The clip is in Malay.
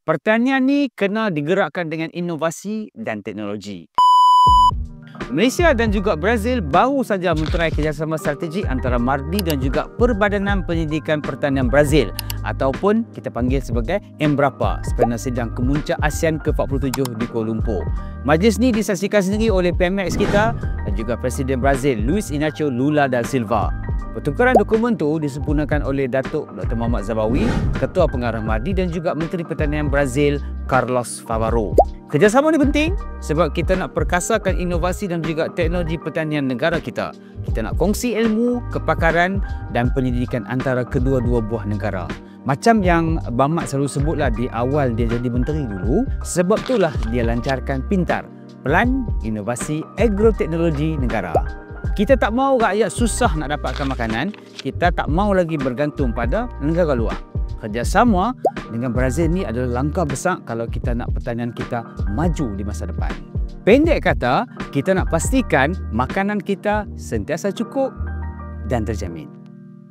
Pertanian ni kena digerakkan dengan inovasi dan teknologi. Malaysia dan juga Brazil baru saja menterai kerjasama strategik antara MARDI dan juga Perbadanan Pendidikan Pertanian Brazil ataupun kita panggil sebagai Embrapa sempena sidang kemuncak ASEAN ke-47 di Kuala Lumpur. Majlis ni disaksikan sendiri oleh PMX kita dan juga Presiden Brazil Luiz Inácio Lula da Silva. Pertukaran dokumen tu disempurnakan oleh Datuk Dr. Muhammad Zabawi, Ketua Pengarah MARDI dan juga Menteri Pertanian Brazil Carlos Favaro. Kerjasama ni penting sebab kita nak perkasakan inovasi dan juga teknologi pertanian negara kita. Kita nak kongsi ilmu, kepakaran dan pendidikan antara kedua-dua buah negara. Macam yang Bamak selalu sebutlah di awal dia jadi menteri dulu, sebab itulah dia lancarkan PINTAR, Pelan Inovasi Agroteknologi Negara. Kita tak mahu rakyat susah nak dapatkan makanan, kita tak mahu lagi bergantung pada negara luar. Kerjasama dengan Brazil ni adalah langkah besar kalau kita nak pertanian kita maju di masa depan. Pendek kata, kita nak pastikan makanan kita sentiasa cukup dan terjamin.